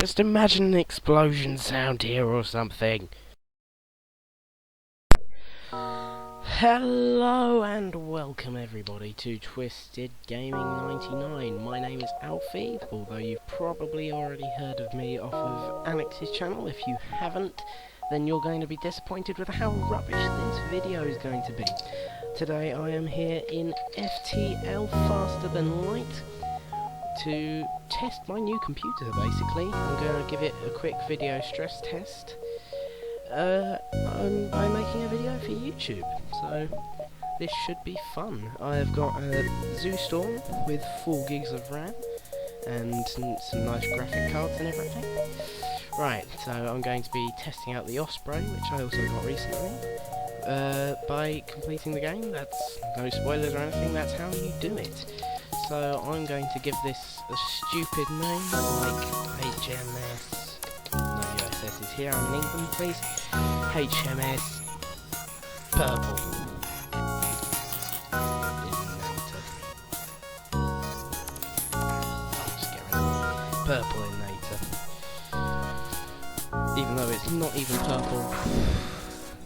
Just imagine an explosion sound here or something. Hello and welcome everybody to Twisted Gaming 99. My name is Alfie, although you've probably already heard of me off of Alex's channel. If you haven't, then you're going to be disappointed with how rubbish this video is going to be. Today I am here in FTL Faster Than Light to test my new computer, basically. I'm going to give it a quick video stress test. I'm making a video for YouTube, so this should be fun. I've got a ZooStorm with 4 gigs of RAM and some nice graphic cards and everything. Right, so I'm going to be testing out the Osprey, which I also got recently. By completing the game. That's no spoilers or anything, that's how you do it. So I'm going to give this a stupid name, like HMS. No USS is here, I'm in England, please. HMS Purple. I'll just get rid of it. Purple Inator. Even though it's not even purple.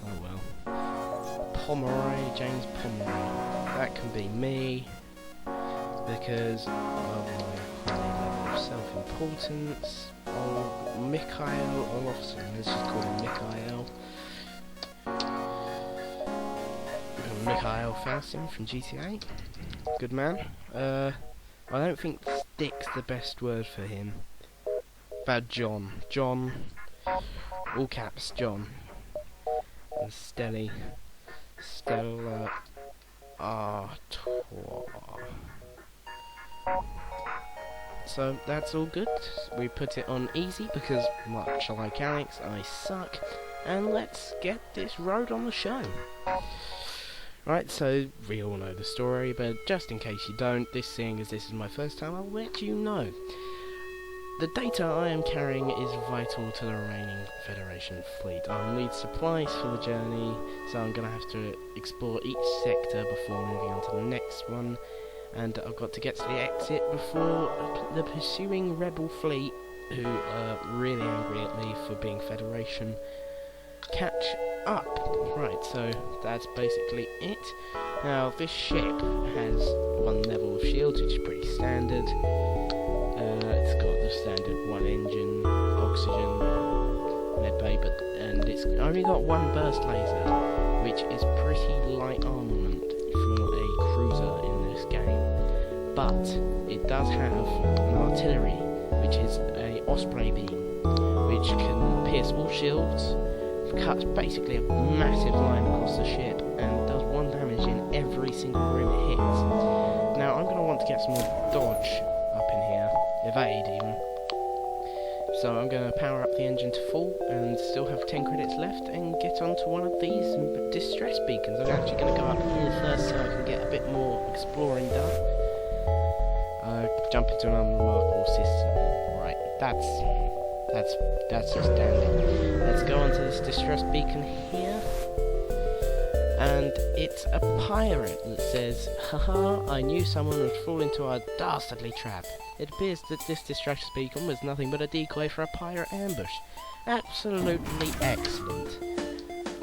Oh well. Pomeroy, James Pomeroy. That can be me. Because of my high level of self-importance. Oh, Mikhail Olofsson, let's just call him Mikhail. Mikhail Faustin from GTA. Good man. I don't think stick's the best word for him. About John. John. All caps, John. And Stella Artois. So that's all good. We put it on easy because, much like Alex, I suck. And let's get this road on the show. Right, so we all know the story, but just in case you don't, seeing as this is my first time, I'll let you know. The data I am carrying is vital to the remaining Federation fleet. I'll need supplies for the journey, so I'm going to have to explore each sector before moving on to the next one. And I've got to get to the exit before the pursuing rebel fleet, who are really angry at me for being Federation, catch up. Right, so that's basically it. Now, this ship has 1 level of shields, which is pretty standard. It's got the standard 1 engine, oxygen, medbay, and it's only got 1 burst laser, which is pretty light armament for a cruiser in this game. But it does have an artillery, which is a Osprey beam, which can pierce all shields, cuts basically a massive line across the ship, and does 1 damage in every single room it hits. Now I'm going to want to get some more dodge up in here, evade even. So I'm going to power up the engine to full and still have 10 credits left and get onto one of these distress beacons. I'm actually going to go up here first so I can get a bit more exploring done. Jump into an unremarkable system. Right, that's just dandy. Let's go onto this distress beacon here. And it's a pirate that says, haha, I knew someone would fall into our dastardly trap. It appears that this distress beacon was nothing but a decoy for a pirate ambush. Absolutely excellent.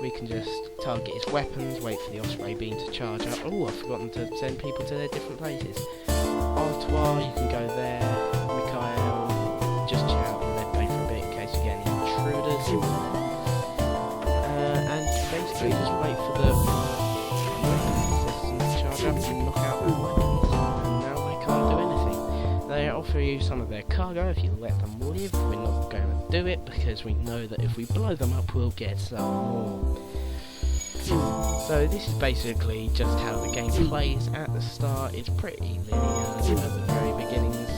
We can just target his weapons, wait for the Osprey beam to charge up. Oh, I've forgotten to send people to their different places. Artois, you can go there. Mikhail, just chill out and medbay for a bit in case you get any intruders. And basically just wait for the weapon system to charge up and knock out their weapons. And now they can't do anything. They offer you some of their cargo if you let them live. We're not going to do it because we know that if we blow them up we'll get some more. So this is basically just how the game plays at the start. It's pretty linear at the very beginnings,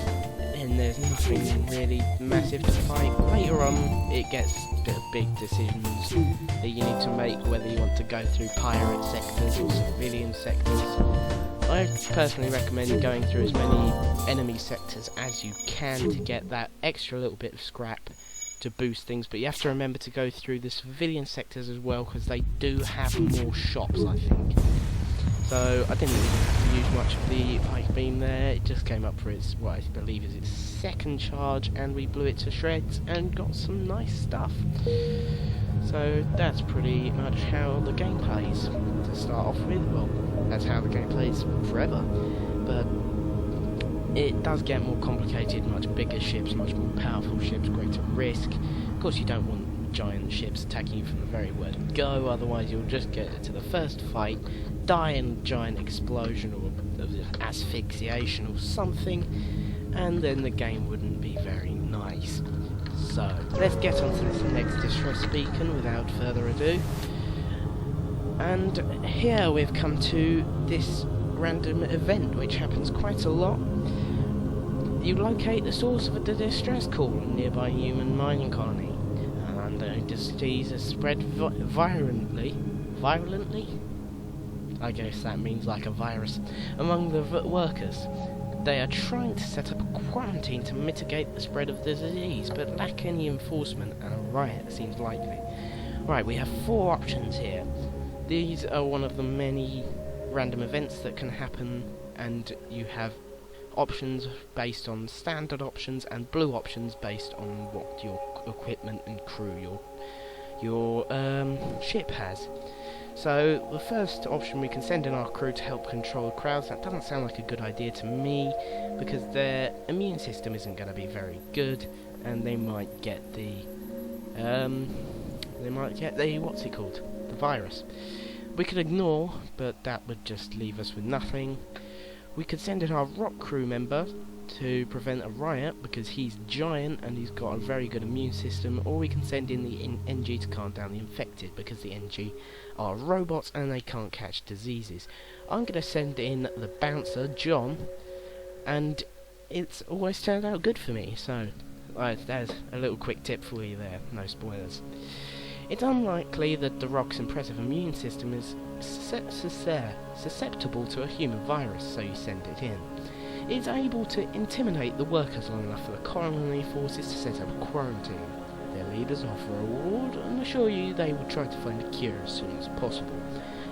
and there's nothing really massive to fight. Later on it gets big decisions that you need to make, whether you want to go through pirate sectors or civilian sectors. I personally recommend going through as many enemy sectors as you can to get that extra little bit of scrap to boost things, but you have to remember to go through the civilian sectors as well, because they do have more shops, I think. So I didn't really use much of the pike beam there. It just came up for its, what I believe is its second charge, and we blew it to shreds and got some nice stuff. So that's pretty much how the game plays to start off with. Well, that's how the game plays forever, but it does get more complicated, much bigger ships, much more powerful ships, greater risk. Of course you don't want giant ships attacking you from the very word go, otherwise you'll just get to the first fight, die in a giant explosion or of asphyxiation or something, and then the game wouldn't be very nice. So, let's get on to this next distress beacon without further ado. And here we've come to this random event which happens quite a lot. You locate the source of the distress call in a nearby human mining colony, and the disease is spread virulently? I guess that means like a virus, among the workers. They are trying to set up a quarantine to mitigate the spread of the disease, but lack any enforcement, and a riot seems likely. Right, we have 4 options here. These are one of the many random events that can happen, and you have options based on standard options and blue options based on what your equipment and crew your ship has. So the first option, we can send in our crew to help control crowds. That doesn't sound like a good idea to me, because their immune system isn't going to be very good, and they might get the what's it called? The virus. We could ignore, but that would just leave us with nothing. We could send in our rock crew member to prevent a riot, because he's giant and he's got a very good immune system, or we can send in the NG to calm down the infected, because the NG are robots and they can't catch diseases. I'm going to send in the bouncer, John, and it's always turned out good for me, so there's a little quick tip for you there, no spoilers. It's unlikely that the rock's impressive immune system is susceptible to a human virus, so you send it in. It's able to intimidate the workers long enough for the colony forces to set up a quarantine. Their leaders offer a reward and assure you they will try to find a cure as soon as possible.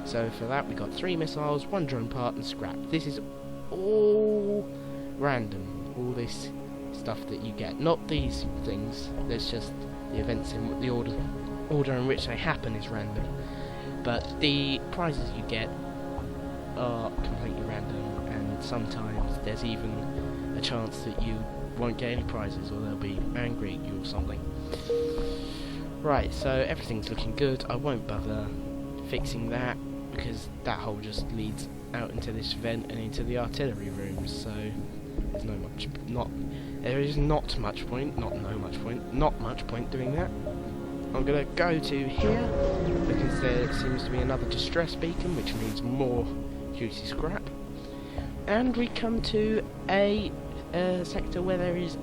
So for that we got 3 missiles, 1 drone part and scrap. This is all random, all this stuff that you get. Not these things, there's just the events in the order in which they happen is random. But the prizes you get are completely random, and sometimes there's even a chance that you won't get any prizes, or they'll be angry at you or something. Right, so everything's looking good. I won't bother fixing that, because that hole just leads out into this vent and into the artillery rooms, so there's not much point doing that. I'm going to go to here, because there seems to be another distress beacon, which means more juicy scrap. And we come to a sector where there is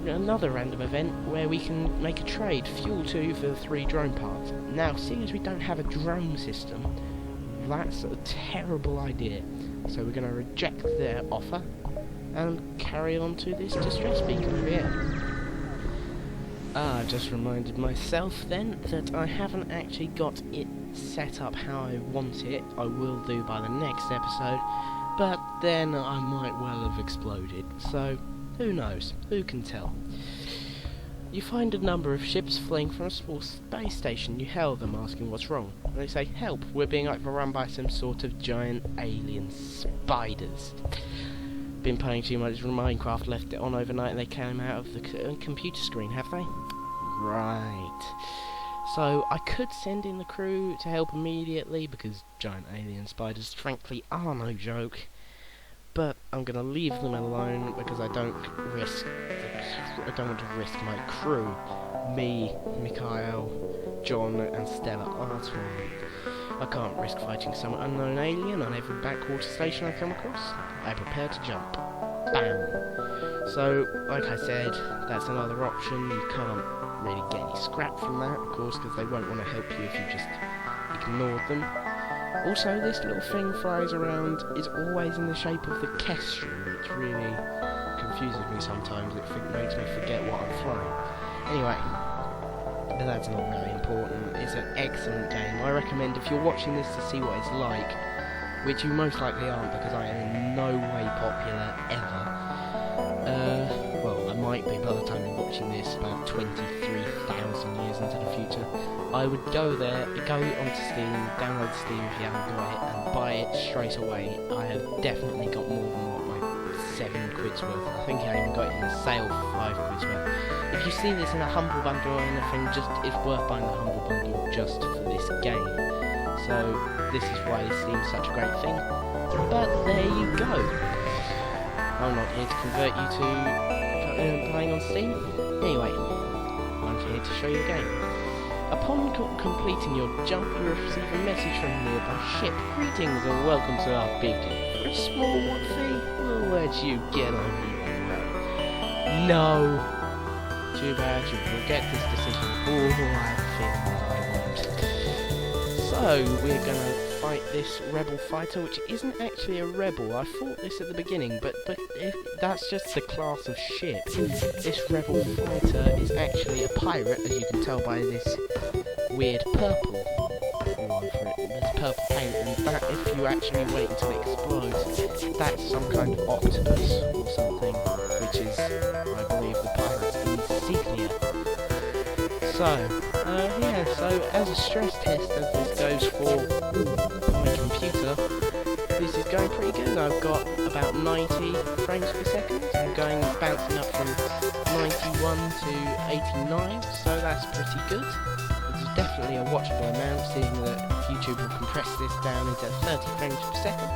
another random event where we can make a trade, fuel 2 for 3 drone parts. Now, seeing as we don't have a drone system, that's a terrible idea. So we're going to reject their offer and carry on to this distress beacon over here. I've just reminded myself then that I haven't actually got it set up how I want it. I will do by the next episode, but then I might well have exploded, so who knows, who can tell. You find a number of ships fleeing from a small space station. You hail them asking what's wrong, and they say, help, we're being overrun by some sort of giant alien spiders. Been playing too much Minecraft, left it on overnight, and they came out of the computer screen, have they? Right. So I could send in the crew to help immediately, because giant alien spiders frankly are no joke, but I'm going to leave them alone because I don't want to risk my crew, me, Mikhail, John and Stella Arton. I can't risk fighting some unknown alien on every backwater station I come across. I prepare to jump. Bam! So, like I said, that's another option. You can't really get any scrap from that, of course, because they won't want to help you if you just ignored them. Also, this little thing flies around is always in the shape of the kestrel, which really confuses me sometimes. It makes me forget what I'm flying. Anyway, that's not very important. It's an excellent game. I recommend, if you're watching this to see what it's like, which you most likely aren't because I am in no way popular ever. Well, I might be by the time you're watching this, about 23,000 years into the future. I would go there, go onto Steam, download Steam if you haven't got it, and buy it straight away. I have definitely got more than what, like 7 quid's worth. I think I even got it in the sale for 5 quid's worth. If you see this in a Humble Bundle or anything, just it's worth buying the Humble Bundle just for this game. So this is why Steam's such a great thing. But there you go. I'm not here to convert you to playing on Steam. Anyway, I'm here to show you the game. Upon completing your jump, you receive a message from a nearby ship. Greetings and welcome to our big game. For a small fee, we'll let you get on your way. No. Too bad you regret this decision. Oh, I feel I won't. So, we're gonna fight this rebel fighter, which isn't actually a rebel. I thought this at the beginning, but that's just the class of ship. This rebel fighter is actually a pirate, as you can tell by this weird purple one for it. This purple paint, and that, if you actually wait until it explodes, that's some kind of octopus or something, which is, I believe, the pirate's insignia. So, yeah, so as a stress test, as this goes for my computer, this is going pretty good. I've got about 90 frames per second. I'm going bouncing up from 91 to 89, so that's pretty good. It's definitely a watchable amount, seeing that YouTube will compress this down into 30 frames per second.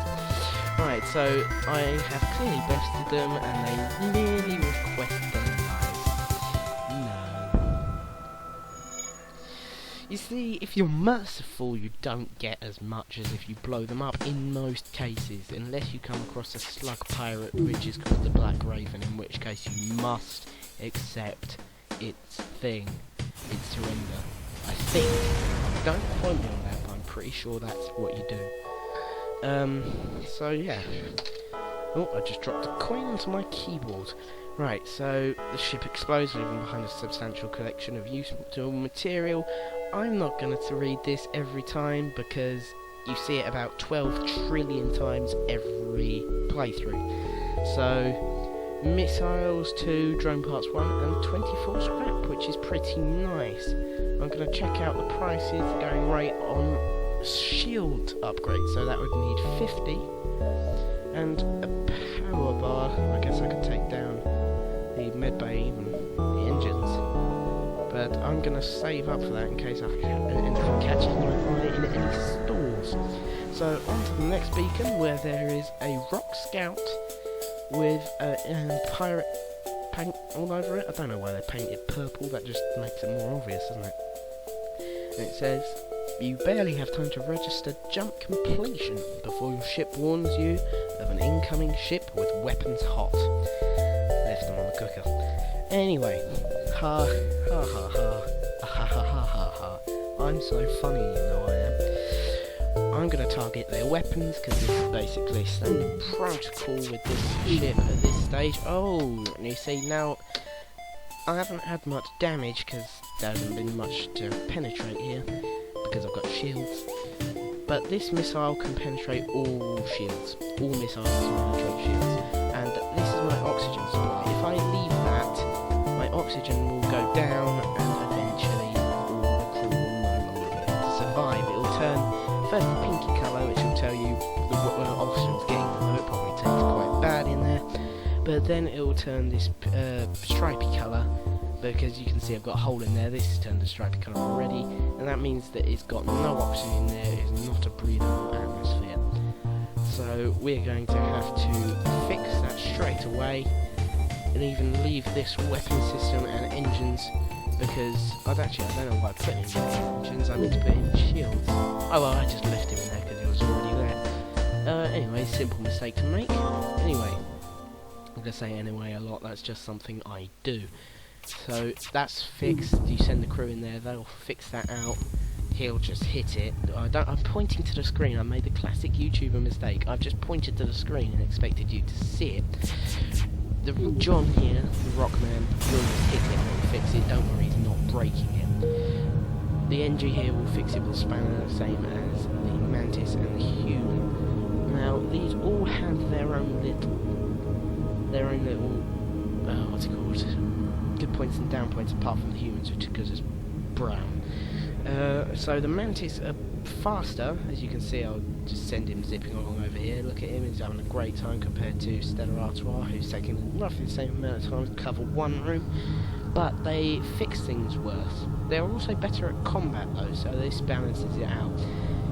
Right, so I have clearly bested them, and they really request them. You see, if you're merciful, you don't get as much as if you blow them up in most cases, unless you come across a slug pirate which is called the Black Raven, in which case you must accept its thing, its surrender. I think. Don't quote me on that, but I'm pretty sure that's what you do. So yeah. Oh, I just dropped a coin onto my keyboard. Right, so the ship explodes, leaving behind a substantial collection of useful material. I'm not going to read this every time because you see it about 12 trillion times every playthrough. So, missiles 2, drone parts 1, and 24 scrap, which is pretty nice. I'm going to check out the prices going right on shield upgrade, so that would need 50. And a power bar. I guess I could take down the medbay and the engines, but I'm gonna save up for that in case I end up catching my eye in any stores. So on to the next beacon, where there is a rock scout with a pirate paint all over it. I don't know why they painted it purple, that just makes it more obvious, doesn't it? And it says, you barely have time to register jump completion before your ship warns you of an incoming ship with weapons hot. Left them on the cooker. Anyway, ha ha ha ha ha ha ha ha ha. I'm so funny, you know I am. I'm gonna target their weapons because this is basically standard protocol with this ship at this stage. Oh, and you see now I haven't had much damage because there hasn't been much to penetrate here because I've got shields. But this missile can penetrate all shields. All missiles can penetrate shields. And this is my oxygen supply. If I leave that, my oxygen will go down and eventually all the crew will no longer be able to survive. It will turn first the pinky colour, which will tell you the oxygen's getting low. It probably tastes quite bad in there. But then it will turn this stripy colour, because you can see I've got a hole in there. This has turned a stripy colour already, and that means that it's got no oxygen in there, it's not a breathable atmosphere. So we're going to have to fix that straight away, and even leave this weapon system and engines, because I don't know why I put in engines, I meant to put in shields. Oh well, I just left him in there because it was already there. Anyway, simple mistake to make. Anyway, I'm going to say anyway a lot, that's just something I do. So that's fixed, you send the crew in there, they'll fix that out, he'll just hit it. I'm pointing to the screen, I made the classic YouTuber mistake, I've just pointed to the screen and expected you to see it. The John here, the Rockman, will just hit it and it'll fix it, don't worry, he's not breaking it. The NG here will fix it with a spanner, same as the Mantis and the Human. Now, these all have their own little, what's it called? Good points and down points, apart from the humans, which because it's brown. So the mantis are faster, as you can see. I'll just send him zipping along over here. Look at him, he's having a great time compared to Stellar Artois, who's taking roughly the same amount of time to cover one room. But they fix things worse. They're also better at combat though, so this balances it out.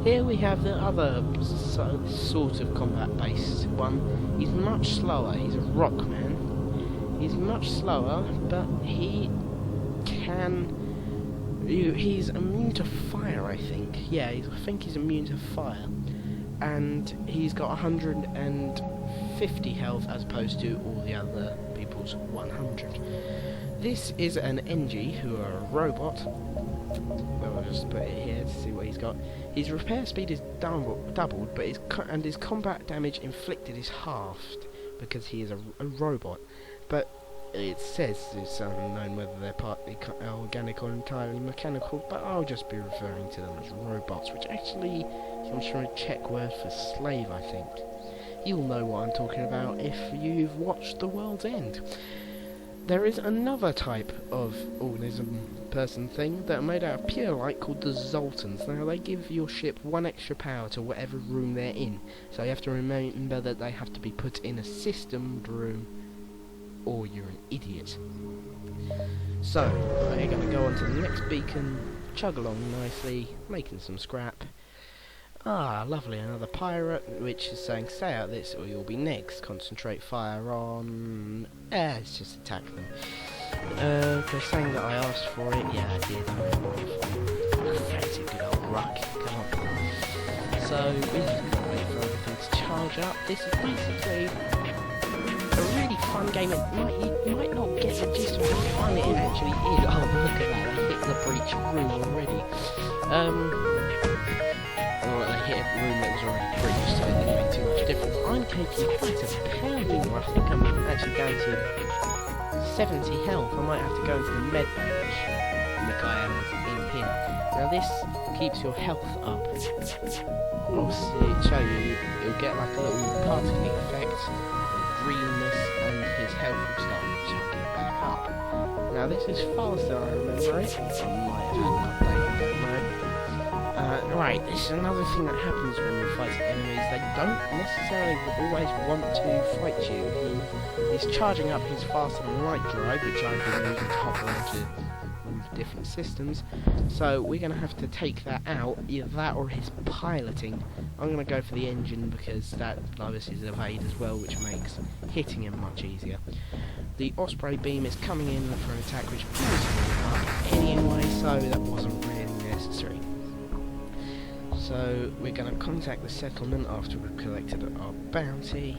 Here we have the other sort of combat-based one. He's much slower. He's a rock man. He's much slower, but he can. He's immune to fire, I think. Yeah, I think he's immune to fire, and he's got 150 health as opposed to all the other people's 100. This is an NG who are a robot. Well, I'll just put it here to see what he's got. His repair speed is doubled, but his combat damage inflicted is halved because he is a robot. But it says it's unknown whether they're partly organic or entirely mechanical, but I'll just be referring to them as robots, which actually, I'm trying to check word for slave, I think. You'll know what I'm talking about if you've watched The World's End. There is another type of organism person thing that are made out of pure light called the Zoltans. Now they give your ship 1 extra power to whatever room they're in, so you have to remember that they have to be put in a systemed room or you're an idiot. So, we're going to go on to the next beacon, chug along nicely, making some scrap. Ah, lovely, another pirate, which is saying, stay out of this or you'll be next. Concentrate fire on... let's just attack them. They're saying that I asked for it. Yeah, I did. Fancy good old ruck. Come on. So, we just gotta wait for everything to charge up. This is basically a really fun game. You might not get the gist of how fun it actually is. Oh, look at that. They hit the breach room already. They hit a room that was already breached, so it didn't make too much difference. I'm taking quite a pounding. I think I'm actually down to 70 health. I might have to go into the med bay, which the guy has in here. Now this keeps your health up. I'll show you. You'll get like a little particle effect, greenness, and his health will start chugging back up. Now this is faster, I remember it. I might have had an update, I don't know. Right, this is another thing that happens when you fight enemies. They don't necessarily always want to fight you. He's charging up his faster than light drive, which I've been using to hop onto different systems. So we're going to have to take that out, either that or his piloting. I'm going to go for the engine because that lowers his evade as well, which makes hitting him much easier. The Osprey beam is coming in for an attack which was up anyway, so that wasn't really necessary. So we're going to contact the settlement after we've collected our bounty,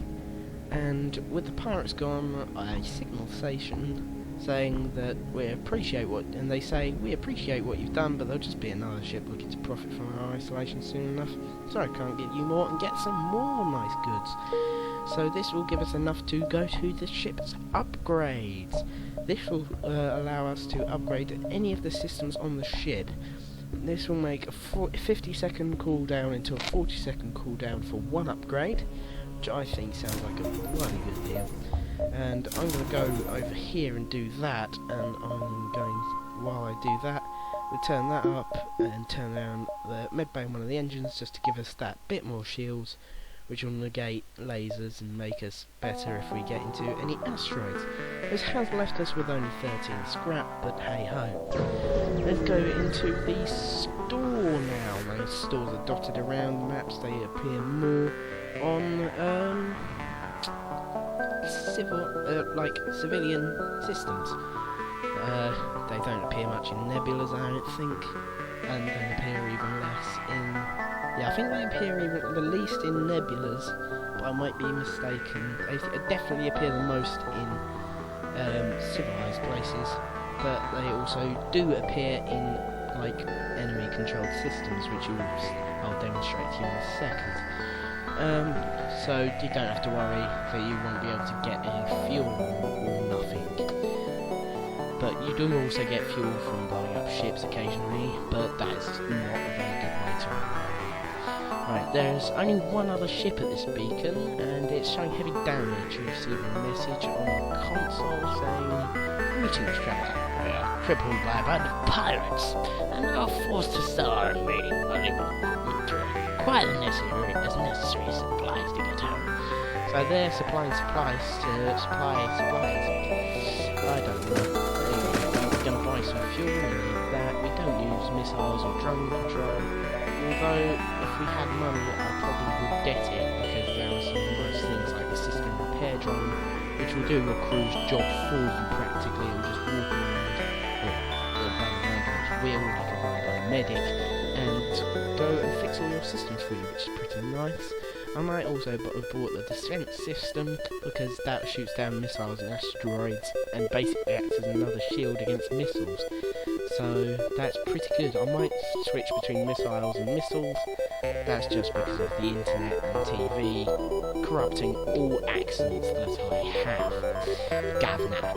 and with the pirates gone, a signal station saying that we appreciate what, and they say we appreciate what you've done, but there'll just be another ship looking to profit from our isolation soon enough. Sorry, can't get you more and get some more nice goods. So this will give us enough to go to the ship's upgrades. This will allow us to upgrade any of the systems on the ship. This will make a 50-second cooldown into a 40-second cooldown for one upgrade, which I think sounds like a bloody good deal. And I'm going to go over here and do that, and I'm going, while I do that, we'll turn that up and turn down the medbay on one of the engines just to give us that bit more shields, which will negate lasers and make us better if we get into any asteroids. This has left us with only 13 scrap, but hey ho. Let's go into the store now. Those stores are dotted around the maps. They appear more on civilian systems. They don't appear much in nebulas, I don't think, and they appear even less in... Yeah, I think they appear even the least in nebulas, but I might be mistaken. They definitely appear the most in civilized places, but they also do appear in like enemy-controlled systems, which I'll demonstrate to you in a second. So you don't have to worry that you won't be able to get any fuel or nothing. But you do also get fuel from blowing up ships occasionally, but that's not a very good way to run. Right, there's only one other ship at this beacon, and it's showing heavy damage. You receive a message on the console saying, "Greetings, traveler. We are crippled by a band of pirates, and are forced to sell our remaining valuable equipment. Quite necessary supplies to get home." So they're supplying supplies to supply supplies. I don't know. Anyway, we're going to buy some fuel, we need that. We don't use missiles or drone control. Although, if we had money, I probably would get it, because there are some nice things like the system repair drone, which will do your crew's job for you practically. It will just walk around, or run around on its wheel like a robot medic, and go and fix all your systems for you, which is pretty nice. I might also have bought the defense system, because that shoots down missiles and asteroids, and basically acts as another shield against missiles. So that's pretty good. I might switch between missiles and missiles. That's just because of the internet and TV corrupting all accents that I have. Governor.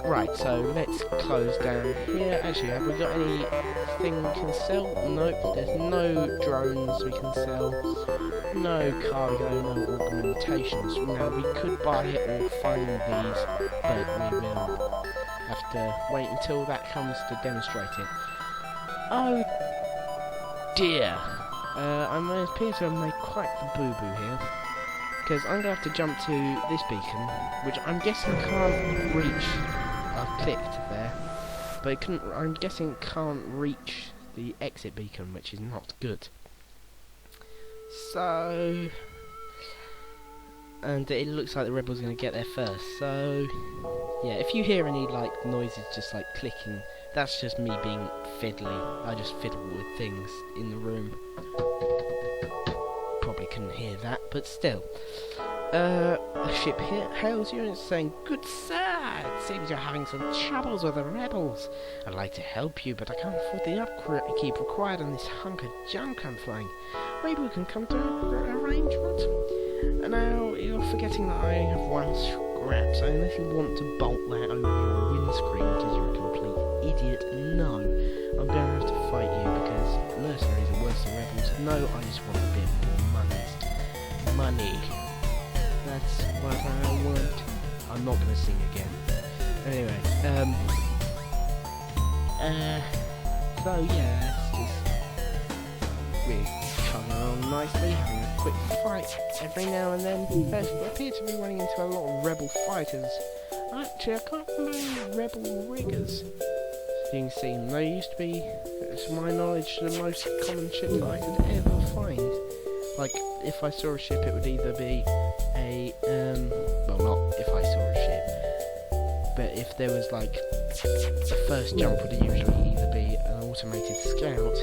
Right, so let's close down here. Actually, have we got anything we can sell? Nope, there's no drones we can sell. No cargo, no augmentations. Now, we could buy it or find these, but we will have to wait until that comes to demonstrate it. Oh dear. I appear to have made quite the boo-boo here, because I'm going to have to jump to this beacon, which I'm guessing can't reach. I clicked there, but it couldn't. I'm guessing it can't reach the exit beacon, which is not good. So, and it looks like the rebels are going to get there first. So, yeah, if you hear any like noises, just like clicking, that's just me being fiddly. I just fiddle with things in the room. Probably couldn't hear that, but still. A ship here hails you and it's saying, "Good sir, it seems you're having some troubles with the rebels. I'd like to help you, but I can't afford the upkeep required on this hunk of junk I'm flying. Maybe we can come to an arrangement." And now you're forgetting that I have one scrap, so unless you want to bolt that over your windscreen because you're a complete idiot, no. I'm going to have to fight you because mercenaries are worse than rebels. No, I just want a bit more money. Money. That's what I want. I'm not going to sing again. Anyway, so yeah, it's just really coming along nicely, having a quick fight every now and then. We appear to be running into a lot of rebel fighters. Actually, I can't remember any rebel riggers being seen. They used to be, to my knowledge, the most common ship that I could ever find. Like, if I saw a ship, it would either be a, well, not if I saw a ship, but if there was, like, the first jump would usually either be an automated scout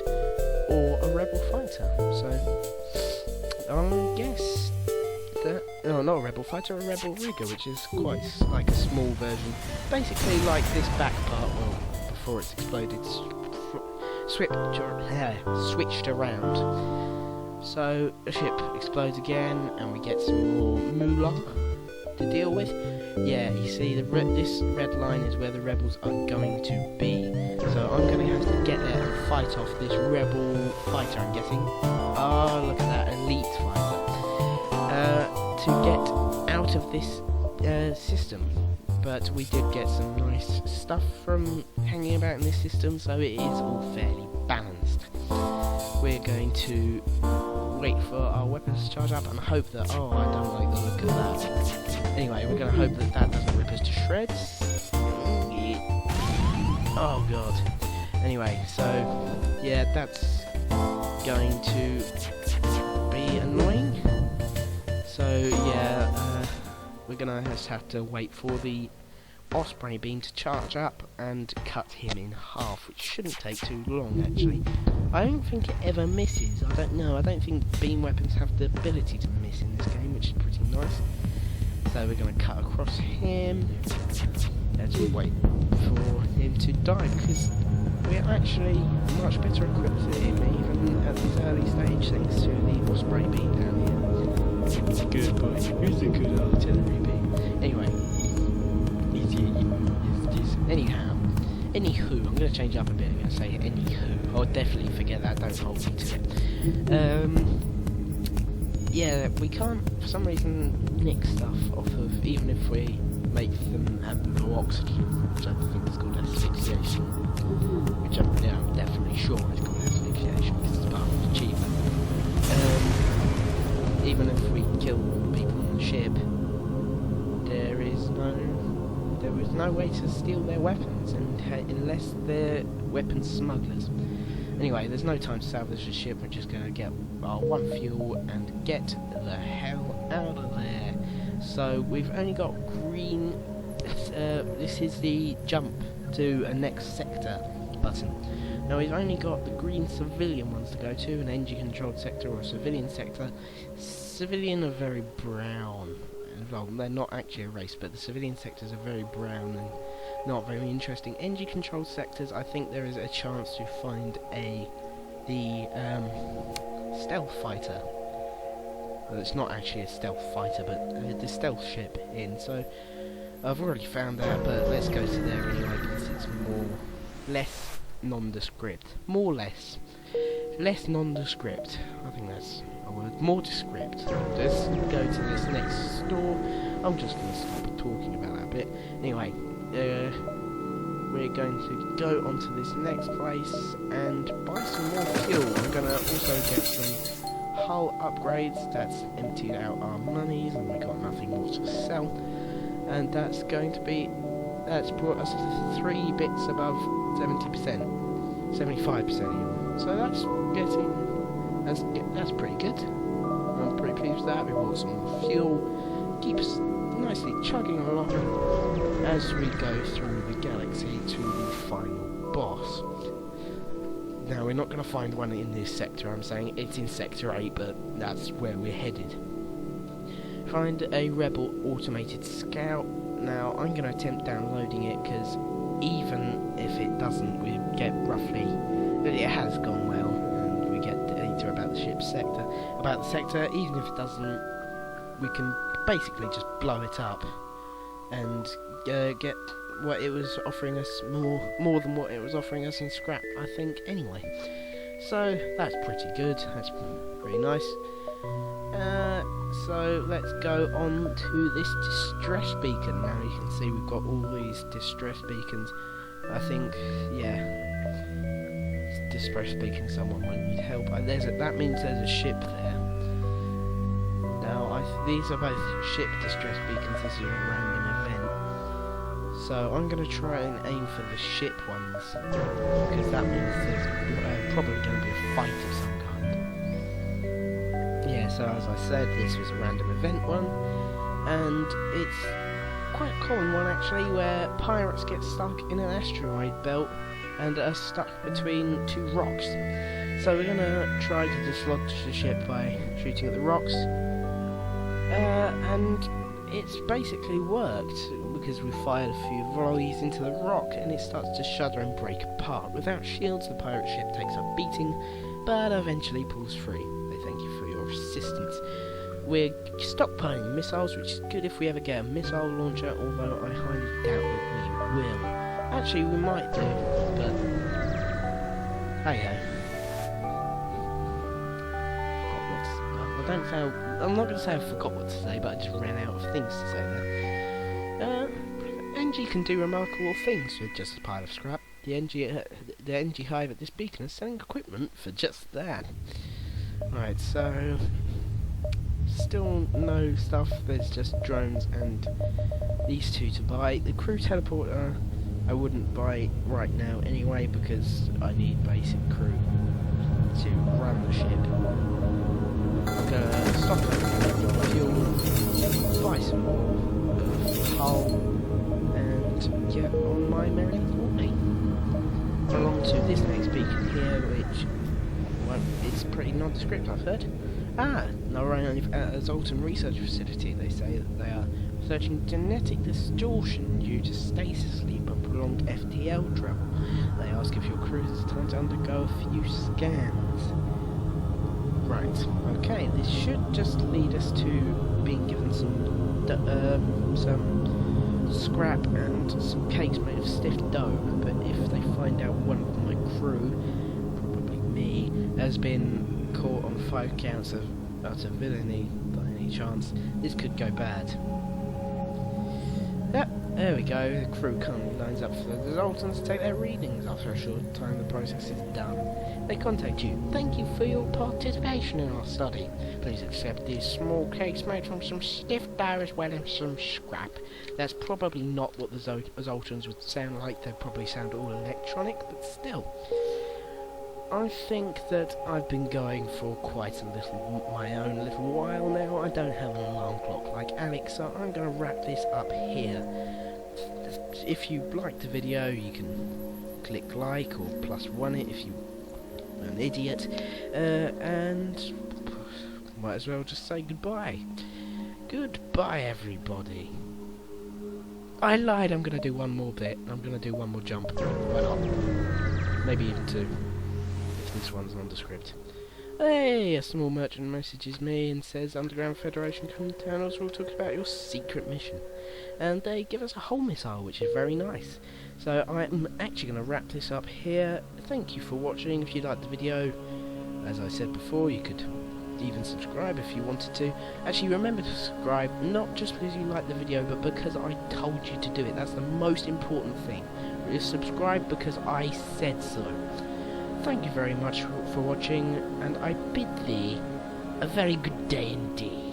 or a rebel fighter. So, I guess that, no, not a rebel fighter, a rebel rigger, which is quite like a small version. Basically, like this back part, well, before it's exploded, switched around. So a ship explodes again, and we get some more moolah to deal with. Yeah, you see, this red line is where the rebels are going to be. So I'm going to have to get there and fight off this rebel fighter, I'm guessing. Oh, look at that, elite fighter. To get out of this system. But we did get some nice stuff from hanging about in this system, so it is all fairly balanced. We're going to wait for our weapons to charge up and hope that, oh, I don't like the look of that. Anyway, we're going to hope that that doesn't rip us to shreds. Oh god. Anyway, so yeah, that's going to be annoying. So yeah, we're going to just have to wait for the Osprey beam to charge up and cut him in half, which shouldn't take too long actually. I don't think it ever misses. I don't know. I don't think beam weapons have the ability to miss in this game, which is pretty nice. So we're going to cut across him. Let's wait for him to die, because we're actually much better equipped than him, even at this early stage, thanks to the Osprey beam down here. It's a good boy. It's a good artillery beam. Anyway, anywho, I'm going to change up a bit. I'm going to say anywho. I'll definitely forget that. Don't hold me to it. yeah, we can't, for some reason, nick stuff off of, even if we make them have low oxygen, which I think is called asphyxiation, which I'm definitely sure is called asphyxiation because it's part of the achievement. Even if we kill people on the ship, there is no way to steal their weapons, and unless they're weapon smugglers. Anyway, there's no time to salvage the ship. We're just going to get our one fuel and get the hell out of there. So we've only got green. This is the jump to a next sector button. Now we've only got the green civilian ones to go to, an engine-controlled sector or a civilian sector. Civilian are very brown. Well, they're not actually a race, but the civilian sectors are very brown and not very interesting. Engine-controlled sectors, I think there is a chance to find the stealth fighter. Well, it's not actually a stealth fighter, but the stealth ship in. So I've already found that, but let's go to there anyway because it's less nondescript. Less nondescript. I think that's a word. More descript. Let's go to this next store. I'm just going to stop talking about that a bit. Anyway, we're going to go onto this next place and buy some more fuel. I'm going to also get some hull upgrades. That's emptied out our monies and we got nothing more to sell. And that's brought us to 3 bits above 70%. 75% even. So that's pretty good. I'm pretty pleased with that. We bought some more fuel. Keep us nicely chugging along as we go through the galaxy to the final boss. Now we're not going to find one in this sector. I'm saying it's in sector 8, but that's where we're headed. Find a rebel automated scout. Now I'm going to attempt downloading it because even if it doesn't, we get roughly that it has gone well, and we get data about the ship's sector. About the sector, even if it doesn't, we can basically just blow it up and get what it was offering us more than what it was offering us in scrap, I think. Anyway, so that's pretty good. That's pretty nice. So let's go on to this distress beacon. Now you can see we've got all these distress beacons. I think, yeah, distress beacon, someone might need help. That means there's a ship there. Now these are both ship distress beacons. This is a random event. So I'm going to try and aim for the ship ones because that means there's probably going to be a fight of some kind. Yeah, so as I said, this was a random event one, and it's quite a common one actually, where pirates get stuck in an asteroid belt and are stuck between 2 rocks. So we're going to try to dislodge the ship by shooting at the rocks, and it's basically worked because we fired a few volleys into the rock and it starts to shudder and break apart. Without shields, the pirate ship takes a beating, but eventually pulls free. They thank you for your assistance. We're stockpiling missiles, which is good if we ever get a missile launcher, although I highly doubt that we will. Actually, we might do, but hey-ho. I'm not going to say I forgot what to say, but I just ran out of things to say there. NG can do remarkable things with just a pile of scrap. The NG hive at this beacon is selling equipment for just that. Right, so still no stuff. There's just drones and these 2 to buy. The crew teleporter I wouldn't buy right now anyway because I need basic crew to run the ship. I'm gonna stop at fuel, buy some more hull, and get on my merry little way. Along to this next beacon here, which, well, it's pretty nondescript, I've heard. Zoltan Research Facility. They say that they are researching genetic distortion due to stasis sleep and prolonged FTL travel. They ask if your crew has time to undergo a few scans. Right, okay, this should just lead us to being given some scrap and some cakes made of stiff dough, but if they find out one of my crew, probably me, has been caught on 5 counts of But a villainy, by any chance, this could go bad. Yep, there we go. The crew currently lines up for the resultants to take their readings. After a short time, the process is done. They contact you. Thank you for your participation in our study. Please accept these small cakes made from some stiff dough as well as some scrap. That's probably not what the resultants would sound like. They'd probably sound all electronic, but still. I think that I've been going for quite a little, my own little while now. I don't have an alarm clock like Alex, so I'm going to wrap this up here. If you liked the video, you can click like or +1 it if you're an idiot, and might as well just say goodbye. Goodbye, everybody. I lied, I'm going to do one more bit. I'm going to do one more jump. Why not? Maybe even two. This one's nondescript. Hey, a small merchant messages me and says Underground Federation colonels will talk about your secret mission. And they give us a whole missile, which is very nice. So I'm actually going to wrap this up here. Thank you for watching. If you liked the video, as I said before, you could even subscribe if you wanted to. Actually, remember to subscribe, not just because you liked the video, but because I told you to do it. That's the most important thing. Subscribe because I said so. Thank you very much for watching, and I bid thee a very good day indeed.